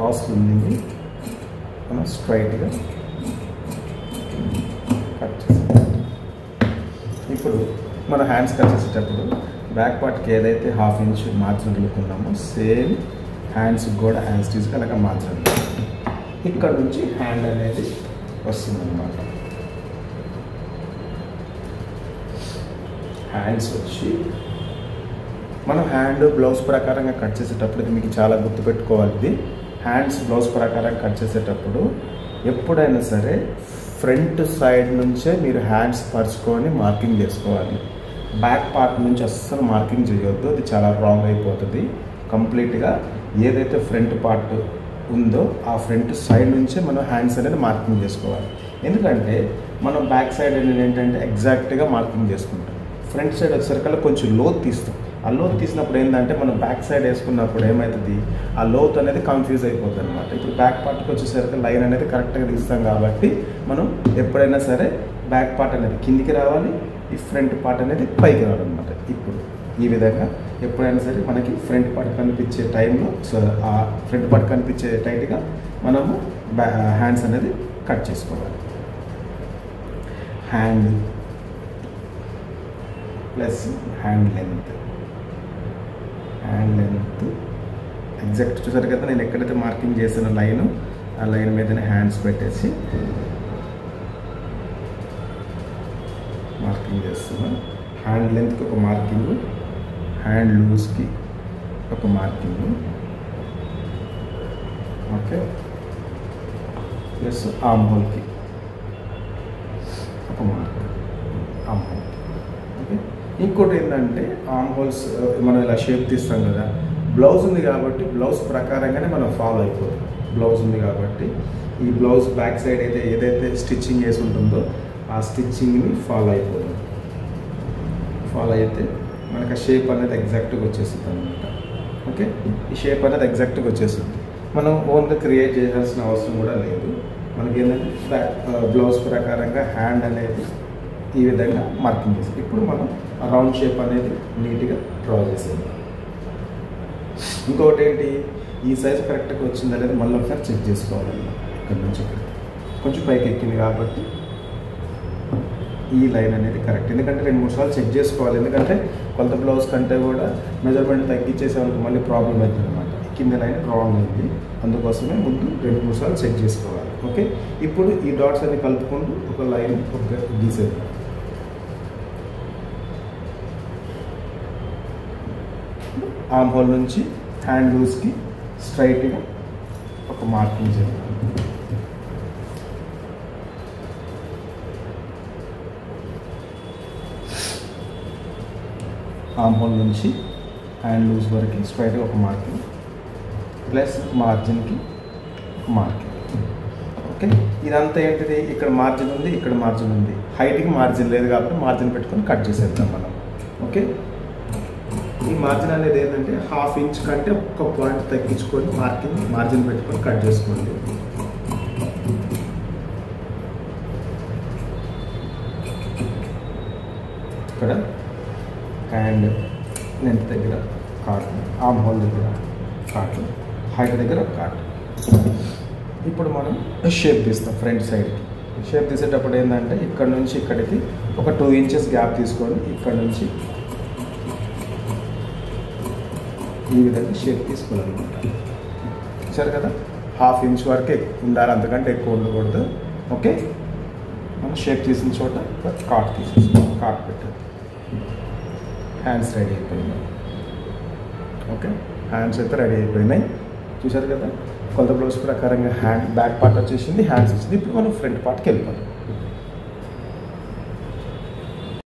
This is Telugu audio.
క్రాస్ ఉంది మనం స్ట్రైట్గా కట్ చేస్తాం. ఇప్పుడు మన హ్యాండ్స్ కట్ చేసేటప్పుడు బ్యాక్ పార్ట్కి ఏదైతే 1/2 ఇంచ్ మార్జిన్ వదులుకున్నామో సేమ్ హ్యాండ్స్ కూడా హ్యాండ్స్ తీసుకు అలాగే మార్జిన్ ఇక్కడ నుంచి హ్యాండ్ అనేది వస్తుందన్నమాట. హ్యాండ్స్ వచ్చి మనం హ్యాండ్ బ్లౌజ్ ప్రకారంగా కట్ చేసేటప్పుడు ఇది మీకు చాలా గుర్తుపెట్టుకోవాలి. ఇది హ్యాండ్స్ బ్లౌజ్ ప్రకారం కట్ చేసేటప్పుడు ఎప్పుడైనా సరే ఫ్రంట్ సైడ్ నుంచే మీరు హ్యాండ్స్ పరుచుకొని మార్కింగ్ చేసుకోవాలి. బ్యాక్ పార్ట్ నుంచి అస్సలు మార్కింగ్ చేయొద్దు, అది చాలా రాంగ్ అయిపోతుంది. కంప్లీట్గా ఏదైతే ఫ్రంట్ పార్ట్ ఉందో ఆ ఫ్రంట్ సైడ్ నుంచే మనం హ్యాండ్స్ అనేది మార్కింగ్ చేసుకోవాలి. ఎందుకంటే మనం బ్యాక్ సైడ్ అనేది ఏంటంటే ఎగ్జాక్ట్గా మార్కింగ్ చేసుకుంటాం. ఫ్రంట్ సైడ్ వచ్చేసరికల్లా కొంచెం లోతు తీస్తాం. ఆ లోతు తీసినప్పుడు ఏంటంటే మనం బ్యాక్ సైడ్ వేసుకున్నప్పుడు ఏమవుతుంది, ఆ లోతు అనేది కన్ఫ్యూజ్ అయిపోతుంది అనమాట. ఇప్పుడు బ్యాక్ పార్ట్కి వచ్చేసరికి లైన్ అనేది కరెక్ట్గా తీస్తాం కాబట్టి మనం ఎప్పుడైనా సరే బ్యాక్ పార్ట్ అనేది కిందికి రావాలి, ఈ ఫ్రంట్ పార్ట్ అనేది పైకి రావాలన్నమాట. ఇప్పుడు ఈ విధంగా ఎప్పుడైనా సరే మనకి ఫ్రంట్ పార్ట్ కనిపించే టైంలో ఆ ఫ్రంట్ పార్ట్ కనిపించే టైట్గా మనము హ్యాండ్స్ అనేది కట్ చేసుకోవాలి. Hand plus hand length exact చూసారు కదా, నేను ఎక్కడైతే మార్కింగ్ చేసిన లైన్ ఆ లైన్ మీదనే హ్యాండ్స్ పెట్టేసి మార్కింగ్ చేస్తున్నాను. హ్యాండ్ లెంత్కి ఒక మార్కింగ్, హ్యాండ్ లూజ్కి ఒక మార్కింగ్, ఓకే, ప్లస్ ఆర్మ్ హోల్కి ఒక మార్కింగ్. Arm whole okay. ఇంకోటి ఏంటంటే ఆర్మ్ హోల్స్ మనం ఇలా షేప్ తీస్తాం కదా, బ్లౌజ్ ఉంది కాబట్టి బ్లౌజ్ ప్రకారంగానే మనం ఫాలో అయిపోతాం. బ్లౌజ్ ఉంది కాబట్టి ఈ బ్లౌజ్ బ్యాక్ సైడ్ ఏదైతే స్టిచ్చింగ్ వేసి ఉంటుందో ఆ స్టిచ్చింగ్ని ఫాలో అయిపోతుంది. ఫాలో అయితే మనకు ఆ షేప్ అనేది ఎగ్జాక్ట్గా వచ్చేస్తుంది అనమాట. ఓకే, ఈ షేప్ అనేది ఎగ్జాక్ట్గా వచ్చేస్తుంది. మనం ఓన్గా క్రియేట్ చేయాల్సిన అవసరం కూడా లేదు. మనకి ఏంటంటే బ్లౌజ్ ప్రకారంగా హ్యాండ్ అనేది ఈ విధంగా మార్కింగ్ చేస్తాం. ఇప్పుడు మనం రౌండ్ షేప్ అనేది నీట్గా డ్రా చేసేది. ఇంకొకటి ఏంటి, ఈ సైజ్ కరెక్ట్గా వచ్చిందా లేదా మళ్ళీ ఒకసారి చెక్ చేసుకోవాలి. ఇక్కడ నుంచి కొంచెం పైకి ఎక్కింది కాబట్టి ఈ లైన్ అనేది కరెక్ట్. ఎందుకంటే 2-3 సార్లు చెక్ చేసుకోవాలి. ఎందుకంటే కొలత బ్లౌజ్ కంటే కూడా మెజర్మెంట్ తగ్గించేసేవాళ్ళకి మళ్ళీ ప్రాబ్లం అవుతుంది అనమాట. కింద లైన్ రాంగ్ అయింది, అందుకోసమే ముందు 2-3 సార్లు చెక్ చేసుకోవాలి. ఓకే, ఇప్పుడు ఈ డాట్స్ అన్ని కలుపుకుంటూ ఒక లైన్ ఒక గీసేది. ఆర్మ్ హోల్ నుంచి హ్యాండ్ లూజ్కి స్ట్రైట్గా ఒక మార్కింగ్ చేయాలి. ఆర్మ్ హోల్ నుంచి హ్యాండ్ లూజ్ వరకు స్ట్రైట్గా ఒక మార్కింగ్, ప్లస్ మార్జిన్కి ఒక మార్కింగ్. ఓకే, ఇదంతా ఏంటిది, ఇక్కడ మార్జిన్ ఉంది, ఇక్కడ మార్జిన్ ఉంది. హైట్కి మార్జిన్ లేదు కాబట్టి మార్జిన్ పెట్టుకొని కట్ చేసేద్దాం మనం. ఓకే, ఈ మార్జిన్ అనేది ఏంటంటే 1/2 ఇంచ్ కంటే ఒక పాయింట్ తగ్గించుకొని మార్జిన్ పెట్టుకొని కట్ చేసుకోండి. ఇక్కడ హ్యాండ్ లెంత్ దగ్గర కాట్, ఆర్మ్ హోల్ దగ్గర కాట్, హైట్ దగ్గర కాట్. ఇప్పుడు మనం షేప్ తీస్తాం ఫ్రంట్ సైడ్కి. షేప్ తీసేటప్పుడు ఏంటంటే ఇక్కడ నుంచి ఇక్కడికి ఒక 2 ఇంచెస్ గ్యాప్ తీసుకొని ఇక్కడ నుంచి ఈ విధంగా షేప్ తీసుకోవాలన్నమాట. సరే కదా, 1/2 ఇంచ్ వరకే ఉండాలి, అంతకంటే ఎక్కువ ఉండకూడదు. ఓకే, మనం షేప్ తీసిన చోట కాట్ తీసేస్తాం, కాట్ పెట్టాలి. హ్యాండ్స్ రెడీ అయిపోయినాయి. ఓకే, హ్యాండ్స్ అయితే రెడీ అయిపోయినాయి. చూసారు కదా, కొలత బ్లౌజ్ ప్రకారంగా హ్యాండ్ బ్యాక్ పార్ట్ వచ్చేసింది, హ్యాండ్స్ వచ్చింది. ఇప్పుడు మనం ఫ్రంట్ పార్ట్కి వెళ్ళిపోతాం.